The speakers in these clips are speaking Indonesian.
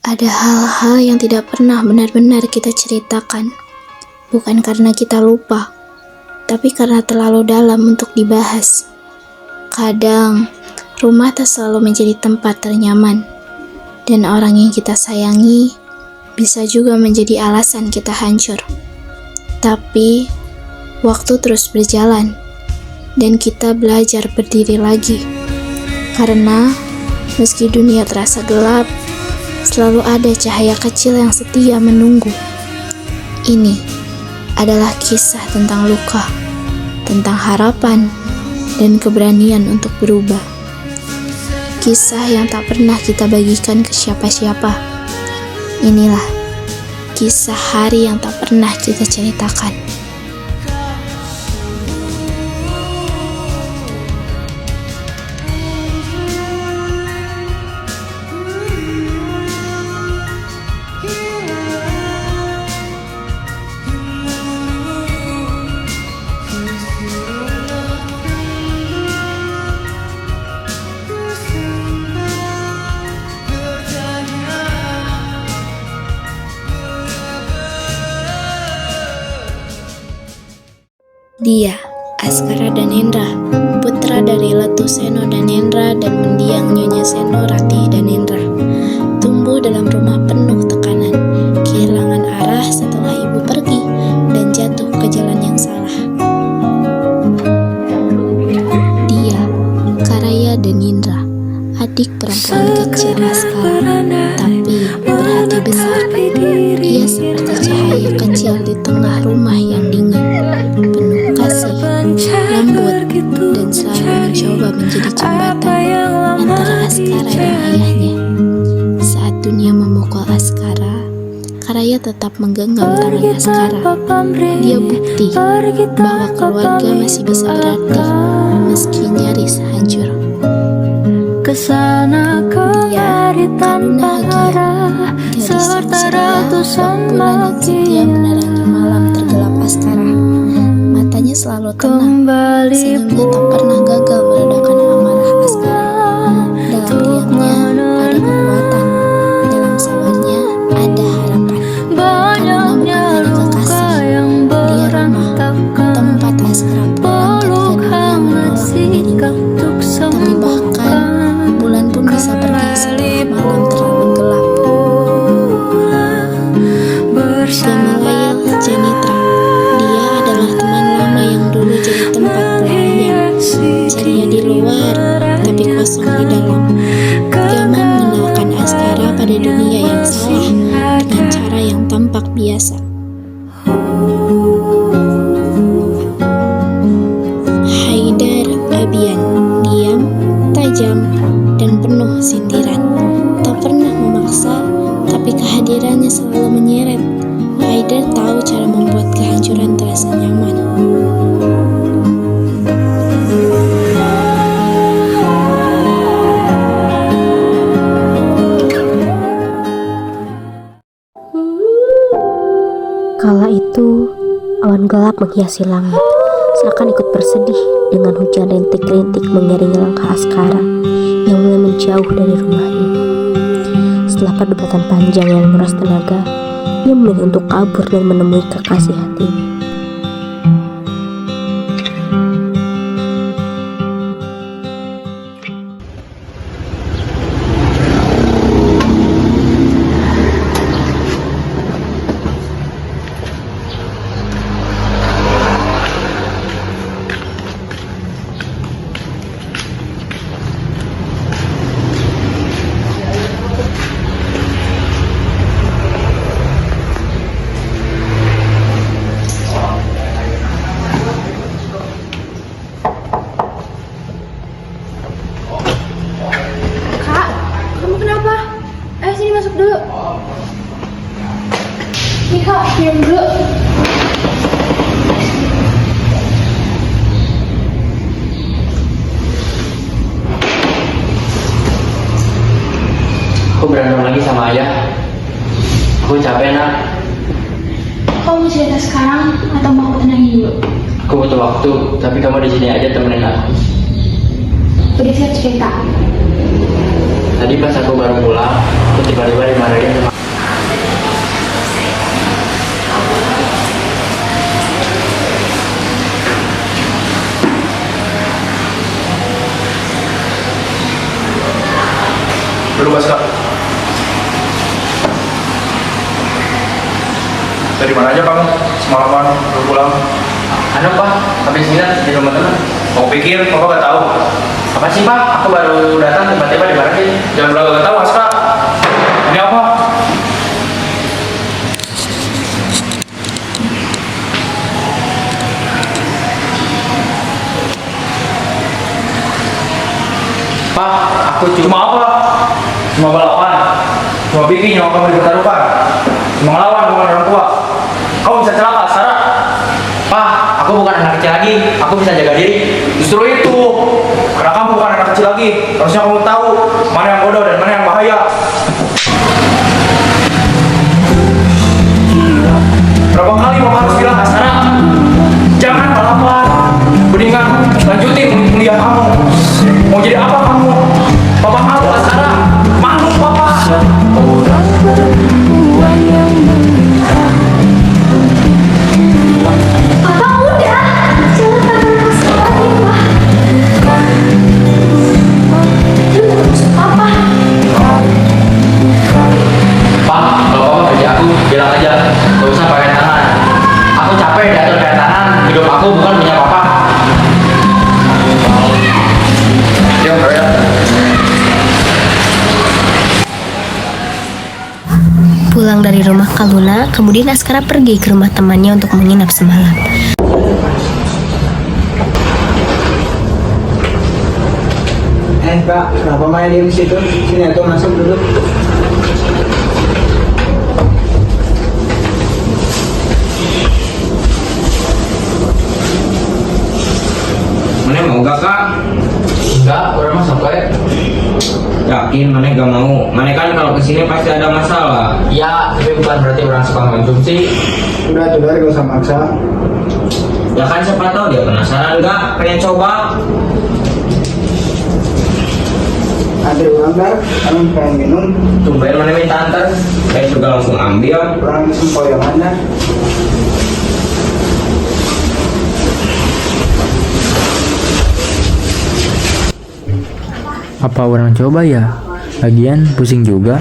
Ada hal-hal yang tidak pernah benar-benar kita ceritakan, bukan karena kita lupa, tapi karena terlalu dalam untuk dibahas. Kadang, rumah tak selalu menjadi tempat ternyaman, dan orang yang kita sayangi bisa juga menjadi alasan kita hancur. Tapi, waktu terus berjalan, dan kita belajar berdiri lagi. Karena, meski dunia terasa gelap, selalu ada cahaya kecil yang setia menunggu. Ini adalah kisah tentang luka, tentang harapan, dan keberanian untuk berubah. Kisah yang tak pernah kita bagikan ke siapa-siapa. Inilah kisah hari yang tak pernah kita ceritakan. Dia, Askara Danendra, putra dari Letu Seno Danendra dan mendiang Nyonya Seno Ratih Danendra. Tumbuh dalam rumah penuh tekanan, kehilangan arah setelah ibu pergi dan jatuh ke jalan yang salah. Dia, Karaya Danendra, adik perempuan kecil Askara, tapi berhati besar. Ia seperti cahaya kecil di tengah rumah yang dingin, penuh kasih, lembut, dan selalu mencoba menjadi jembatan antara Askara dan ayahnya. Saat dunia memukul Askara, Karaya tetap menggenggam tangan Askara. Dia bukti bahwa keluarga masih bisa berarti, meski nyaris hancur. Dia, Taruna Hagia, gadis yang ceria, bulan yang setia menerangi malam tergelap Askara. Matanya selalu tenang, senyumnya tak pernah gagal meredakan amarah Askara. Dalam diamnya ada kekuatan, dalam sabarnya ada harapan. Karena bukan hanya kekasih, dia rumah, tempat Askara pulang ketika dunia menolak menjadinya. Tapi bahkan, bulan pun bisa pergi setelah malam terlalu gelap. Gamalaya Janitra, dia adalah teman lama yang dulu jadi tempat pelarian. Ceria di luar, tapi kosong di dalam. Gama mengenalkan Askara pada dunia yang salah dengan cara yang tampak biasa. Haidar Abian, diam, tajam, dan penuh sindiran. Tak pernah memaksa, tapi kehadirannya selalu menyeret. Haidar tahu cara membuat kehancuran terasa nyaman. Kala itu, awan gelap menghiasi langit, seakan ikut bersedih dengan hujan rintik-rintik mengiringi langkah Askara yang mulai menjauh dari rumahnya. Setelah perdebatan panjang yang menguras tenaga, ia memilih untuk kabur dan menemui kekasih hatinya. Masuk dulu. Nih kak, minum dulu. Aku berantem lagi sama ayah. Aku capek nak. Kamu mau cerita sekarang atau mau aku tenangin dulu? Aku butuh waktu, tapi kamu di sini aja temenin aku. Udah siap cerita. Tadi pas aku baru pulang, aku tiba-tiba dimarahin sama. Dulu Mas Kak. Dari mana aja kamu? Semalaman baru pulang. Anu Pak, habis dinner di rumah teman. Mau pikir, Papa gak tahu. Apa sih Pak? Aku baru datang tiba-tiba dimarahin. Jangan bilang gak tahu Mas Kak. Ini apa? Pak, aku Cuma apa? Cuma balapan. Cuma bikin nyawa kamu dipertaruhkan. Cuma ngelawan bukan orang tua. Kamu bisa celaka, Sarah. Pak, aku bukan anak kecil lagi. Aku bisa jaga diri. Justru itu. Karena kamu bukan anak kecil lagi. Harusnya kamu tahu mana yang bodoh dan mana yang bahaya. Berapa kali Mama harus bilang ke Sarah, jangan balapan. Mendingan lanjutin kuliah kamu. Mau jadi apa kamu? Papa malu lah Sarah. Malu Papa. Papa udah, jangan panggil kasih lagi, Pak. Dia bukan maksud Papa. Pak, kalau Papa kerja aku, bilang aja. Gak usah pakai tangan. Aku capek diatur kayak tangan. Hidup aku bukan punya Papa. Dia ya. Pulang dari rumah Kaluna, kemudian Askara pergi ke rumah temannya untuk menginap semalam. Kak, kenapa main di situ? Sini atau masuk dulu. Mana mau gak Kak? Enggak, orang mah sampai. Yakin mana gak mau? Mana kan kalau kesini pasti ada masalah. Ya, tapi bukan berarti orang suka konsumsi. Udah gak usah maksa. Ya kan siapa tahu dia penasaran nggak, pengen coba. Ada orang nggak? Kamu pengen minum? Tumben mana minta antar? Saya juga langsung ambil. Orang sempoyongannya. Apa orang coba ya? Lagian pusing juga.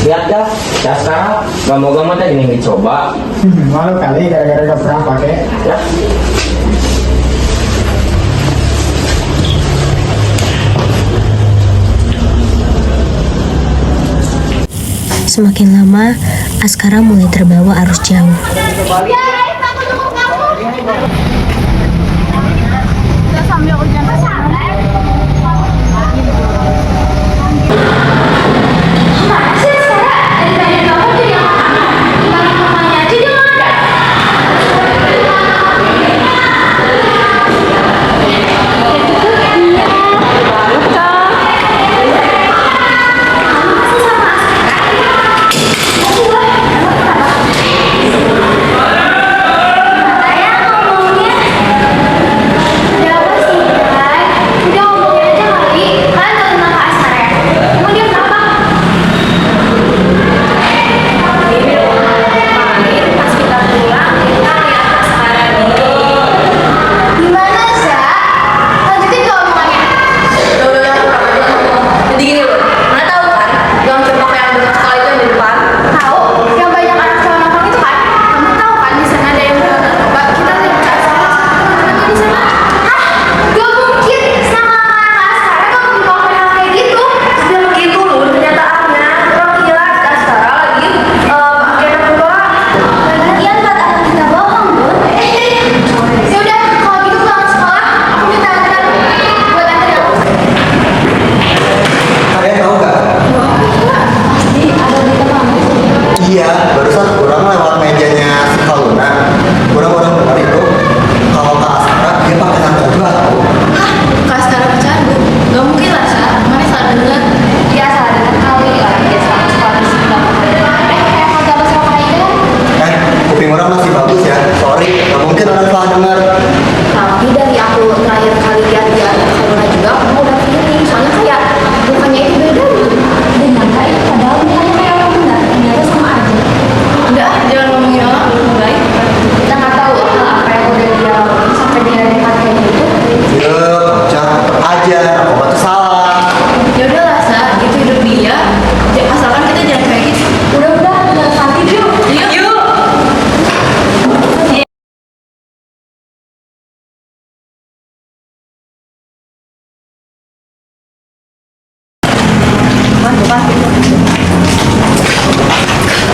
Lihat dah, ya sekarang gak mau tadi nih dicoba. Malu kali gara-gara gak pernah pakai. Ya. Semakin lama, Askara mulai terbawa arus jauh.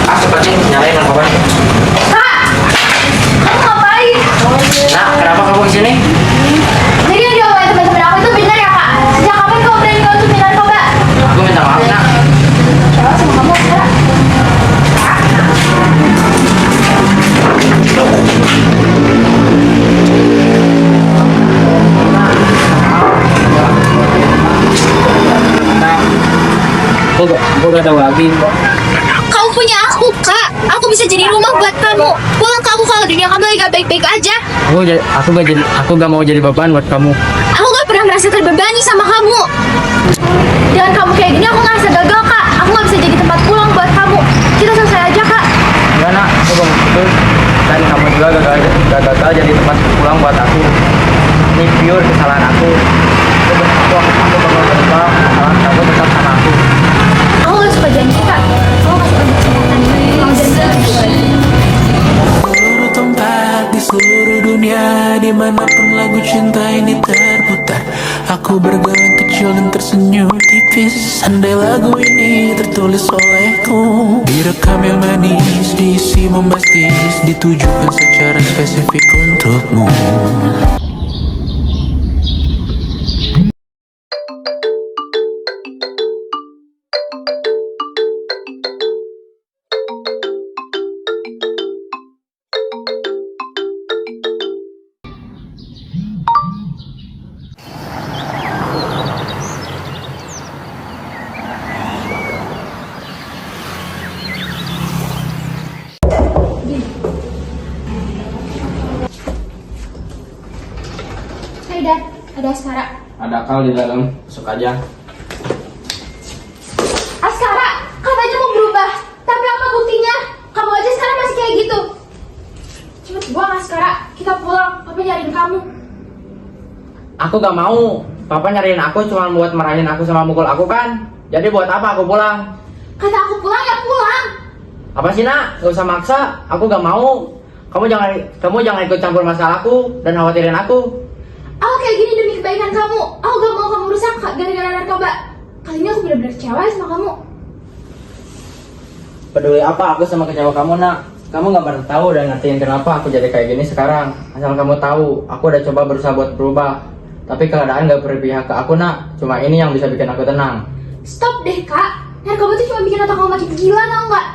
Ah, seperti nyalain narkobanya. Kamu ngapain? Nah, kenapa kamu di sini? Jadi yang diomongin teman-teman aku itu benar ya kak? Sejak kapan kau berani konsumsi narkoba? Aku minta maaf, Nak. Salah sama kamu sekarang. Aku gak tahu lagi. Kamu punya aku, Kak. Aku bisa jadi rumah buat kamu. Pulang kamu kalau dunia kamu lagi gak baik-baik aja. Aku gak mau jadi beban buat kamu. Aku gak pernah merasa terbebani sama kamu. Dengan kamu kayak gini aku ngerasa gagal kak. Aku nggak bisa jadi tempat pulang buat kamu. Kita selesai aja kak. Enggak, Nak. Aku gak mau gitu. Dan kamu juga gagal jadi tempat pulang buat aku. Ini pure kesalahan aku. Aku bakal berubah. Kesalahan kamu tetap sama aku. Aku nggak suka janji kak. Kamu kasih aku kesempatan. Kamu janji lagi. Seluruh tempat di seluruh dunia, dimanapun lagu cinta ini terputar, aku bergoyang kecil dan tersenyum tipis. Andai lagu ini tertulis olehku, direkam yang manis, diisi bombastis, ditujukan secara spesifik untukmu. Hai Dad, ada Askara. Ada kal di dalam. Masuk aja. Askara, katanya mau berubah. Tapi apa buktinya? Kamu aja sekarang masih kayak gitu. Cepet buang Askara, kita pulang. Papa nyariin kamu. Aku gak mau. Papa nyariin aku cuma buat marahin aku sama mukul aku kan. Jadi buat apa aku pulang? Kata aku pulang ya pulang. Apa sih, Nak? Gak usah maksa. Aku gak mau. Kamu jangan ikut campur masalahku dan khawatirin aku. Aku kayak gini demi kebaikan kamu. Aku gak mau kamu rusak gara-gara narkoba. Kali ini aku benar-benar kecewa sama kamu. Peduli apa aku sama kecewa kamu, Nak? Kamu gak pernah tahu dan ngertiin kenapa aku jadi kayak gini sekarang. Asal kamu tahu, aku udah coba berusaha buat berubah. Tapi keadaan gak berpihak ke aku, Nak. Cuma ini yang bisa bikin aku tenang. Stop deh kak. Narkoba tuh cuma bikin otak kamu makin gila tau gak?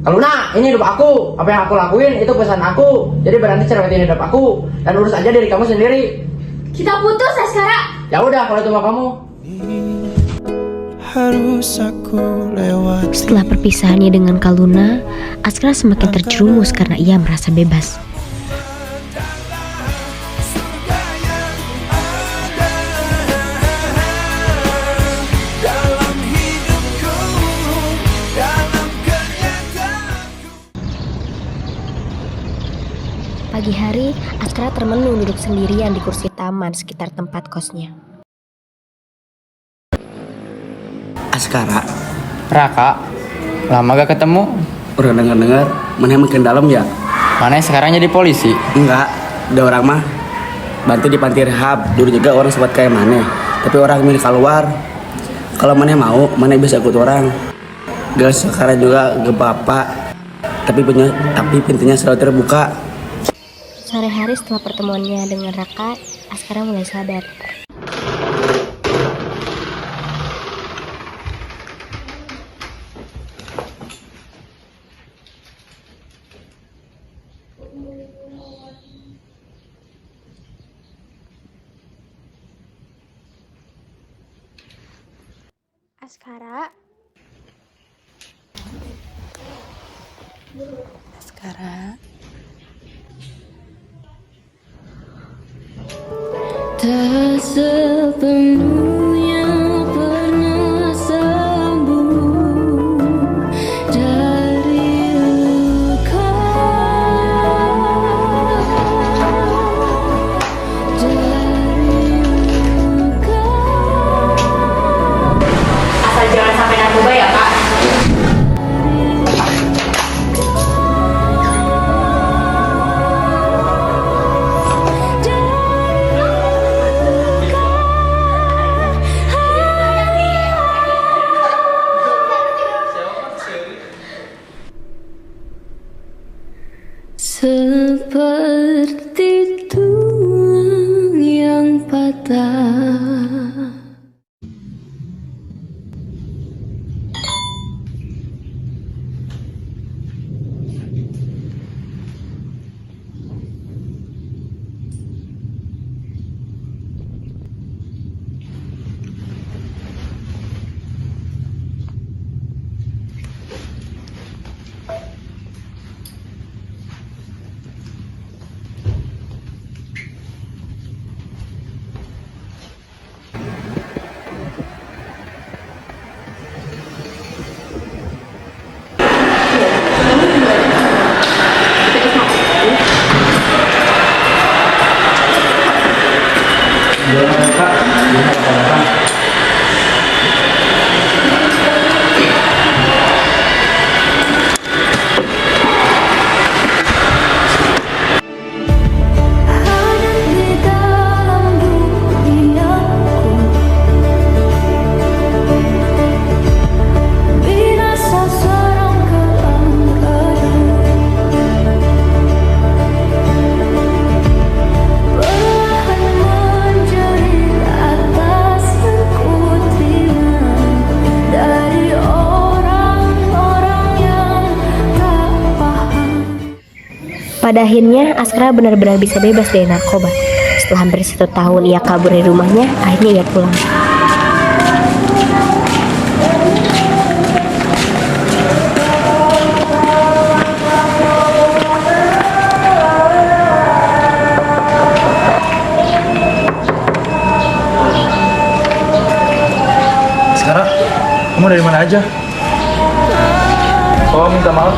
Kalau Nak, ini hidup aku. Apa yang aku lakuin itu pesan aku. Jadi berarti cermetin hidup aku dan urus aja diri kamu sendiri. Kita putus Askara. Ya udah kalau itu mau kamu. Harus aku lewati. Setelah perpisahannya dengan Kaluna, Askara semakin terjerumus karena ia merasa bebas. Pagi hari, Askara termenung duduk sendirian di kursi taman sekitar tempat kosnya. Askara, Raka, lama gak ketemu? udah dengar-dengar mana makin dalam ya? Mana sekarang jadi polisi? Enggak, udah orang mah bantu di panti rehab. Dulu juga orang sempat kayak mana, tapi orang milih keluar. Kalau mana mau, mana bisa ikut orang. Gak sekarang juga ke bapak, tapi pintunya selalu terbuka. Sore hari setelah pertemuannya dengan Raka, Askara mulai sadar. Askara. Askara. Tak sepenuhnya pernah sembuh dari luka, Asal jangan sampai narkoba ya kak. dia. Pada akhirnya, Askara benar-benar bisa bebas dari narkoba. Setelah hampir 1 tahun ia kabur dari rumahnya, akhirnya ia pulang. Sekarang kamu dari mana aja? Papa minta maaf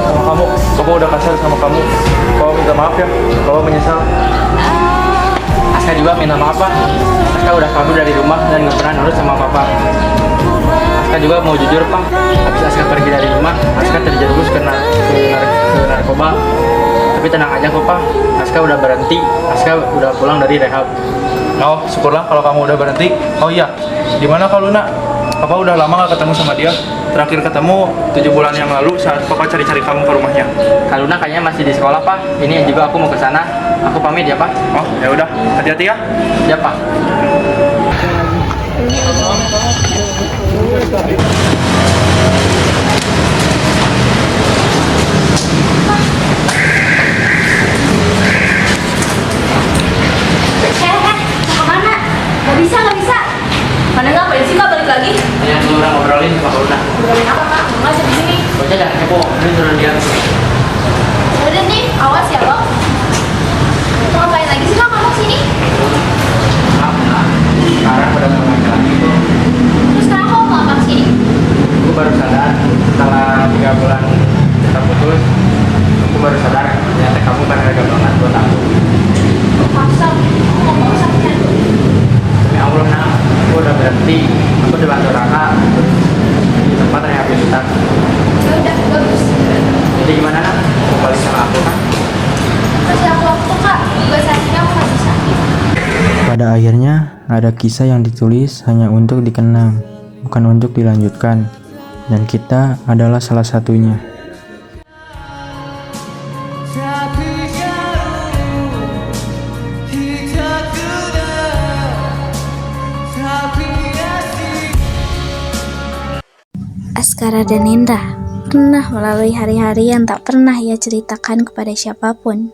sama kamu. Papa udah kasar sama kamu. Papa minta maaf ya. Papa menyesal. Aska juga minta maaf Pak. Aska udah kabur dari rumah dan gak pernah nurut sama Papa. Aska juga mau jujur Pak. Habis Aska pergi dari rumah, Aska terjerumus ke narkoba. Tapi tenang aja kok Pak. Aska udah berhenti. Aska udah pulang dari rehab. Oh, syukurlah kalau kamu udah berhenti. Oh iya, di mana Kak Luna? Papa udah lama gak ketemu sama dia. Terakhir ketemu 7 bulan yang lalu saat Papa cari-cari kamu ke rumahnya. Kak Luna kayaknya masih di sekolah Pak. Ini juga aku mau ke sana. Aku pamit ya Pak. Oh, ya udah. Hati-hati ya. Ya Pak. Mau kemana? Gak bisa. Mana ngapain sih Kak balik lagi? Yang dulu orang ngobrolin sama Kak Luna. Ngobrolin apa Kak? Mau ngajak di sini. Bocah jangan kepo. Ini suruh dia. Udah nih, awas ya lo. Mau ngapain lagi sih Kak kamu sini? Maaf Nak. Sekarang udah gak main lagi tuh. Terus sekarang kamu mau apa sini? Aku baru sadar setelah 3 bulan kita putus. Aku baru sadar ternyata kamu berharga banget buat aku. Masa? Aku mau sakit. Demi Allah Nak, aku udah berhenti. Aku udah bantu Raka di tempat rehabilitasi. Ya udah, bagus. Jadi gimana Nak? Mau balik sama aku kan? Kasih aku waktu Kak. Juga saat ini aku masih sakit. Pada akhirnya, ada kisah yang ditulis hanya untuk dikenang, bukan untuk dilanjutkan. Dan kita adalah salah satunya. Askara dan Nendra pernah melalui hari-hari yang tak pernah ia ceritakan kepada siapapun.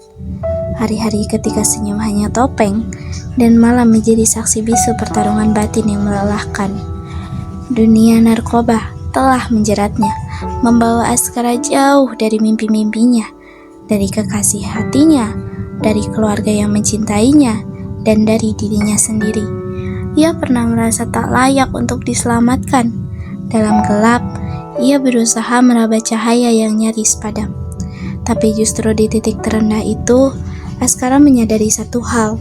Hari-hari ketika senyum hanya topeng dan malam menjadi saksi bisu pertarungan batin yang melelahkan. Dunia narkoba telah menjeratnya, membawa Askara jauh dari mimpi-mimpinya, dari kekasih hatinya, dari keluarga yang mencintainya, dan dari dirinya sendiri. Ia pernah merasa tak layak untuk diselamatkan. Dalam gelap, ia berusaha meraba cahaya yang nyaris padam. Tapi justru di titik terendah itu, Askara menyadari satu hal,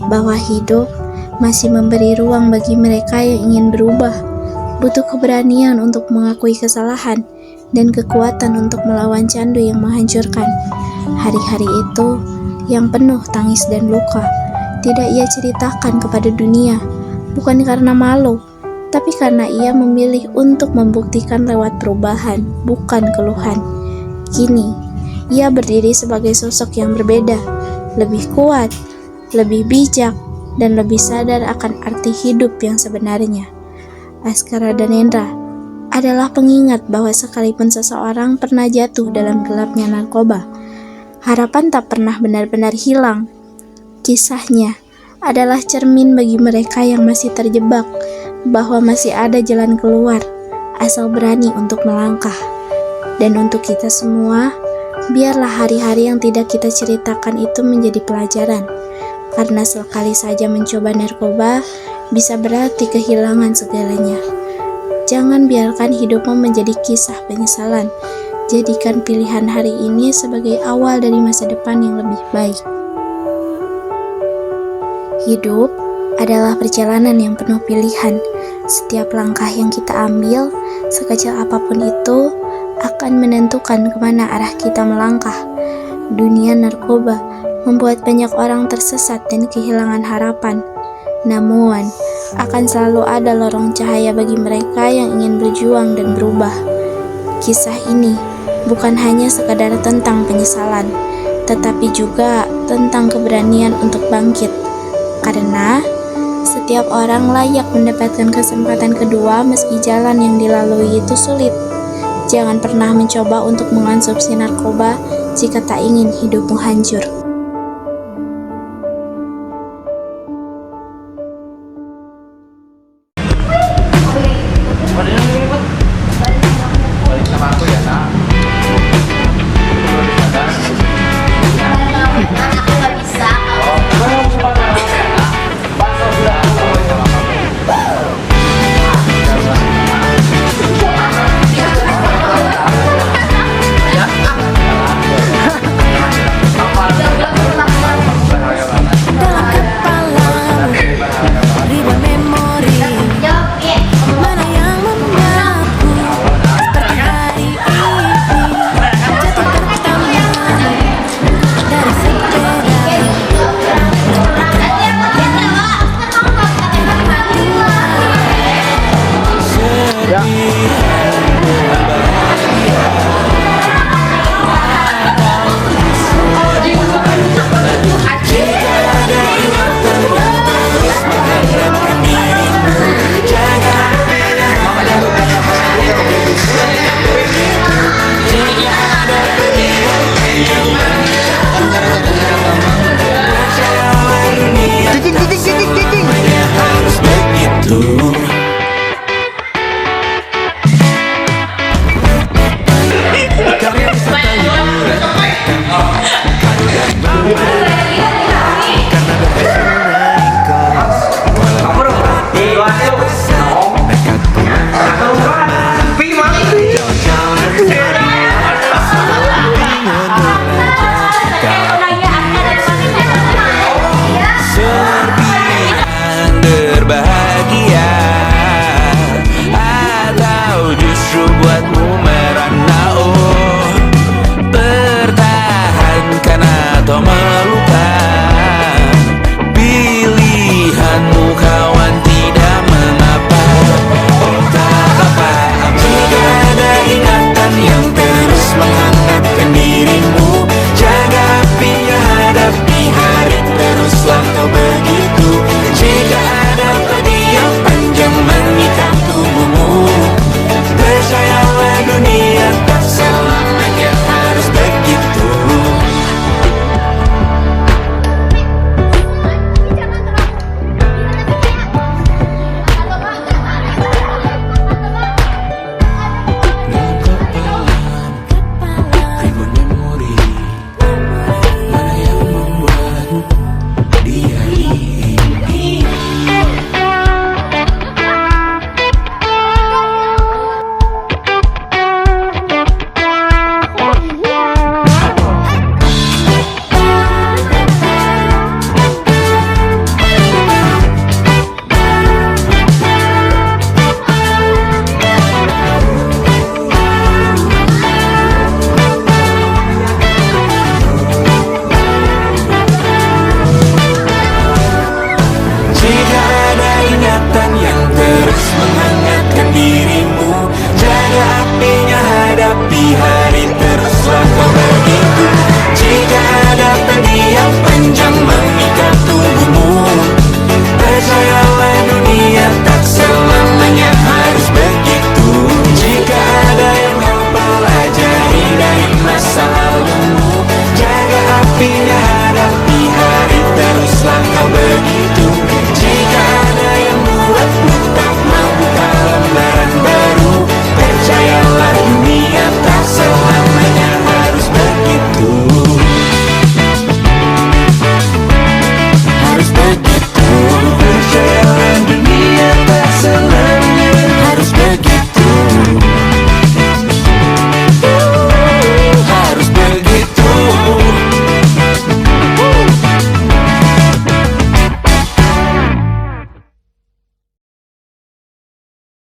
bahwa hidup masih memberi ruang bagi mereka yang ingin berubah. Butuh keberanian untuk mengakui kesalahan dan kekuatan untuk melawan candu yang menghancurkan. Hari-hari itu yang penuh tangis dan luka tidak ia ceritakan kepada dunia, bukan karena malu, tapi karena ia memilih untuk membuktikan lewat perubahan, bukan keluhan. Kini, ia berdiri sebagai sosok yang berbeda, lebih kuat, lebih bijak, dan lebih sadar akan arti hidup yang sebenarnya. Askara dan Hendra adalah pengingat bahwa sekalipun seseorang pernah jatuh dalam gelapnya narkoba, harapan tak pernah benar-benar hilang. Kisahnya adalah cermin bagi mereka yang masih terjebak bahwa masih ada jalan keluar, asal berani untuk melangkah. Dan untuk kita semua, biarlah hari-hari yang tidak kita ceritakan itu menjadi pelajaran, karena sekali saja mencoba narkoba bisa berarti kehilangan segalanya. Jangan biarkan hidupmu menjadi kisah penyesalan. Jadikan pilihan hari ini sebagai awal dari masa depan yang lebih baik. Hidup adalah perjalanan yang penuh pilihan. Setiap langkah yang kita ambil, sekecil apapun itu, akan menentukan kemana arah kita melangkah. Dunia narkoba membuat banyak orang tersesat dan kehilangan harapan. Namun, akan selalu ada lorong cahaya bagi mereka yang ingin berjuang dan berubah. Kisah ini bukan hanya sekadar tentang penyesalan, tetapi juga tentang keberanian untuk bangkit. Karena setiap orang layak mendapatkan kesempatan kedua meski jalan yang dilalui itu sulit. Jangan pernah mencoba untuk mengonsumsi narkoba jika tak ingin hidupmu hancur. Balik sama aku ya, nak. Aku gak bisa. Ribuan memori mana yang membuatku seperti hari ini jatuh pertama dari sepeda harus begitu.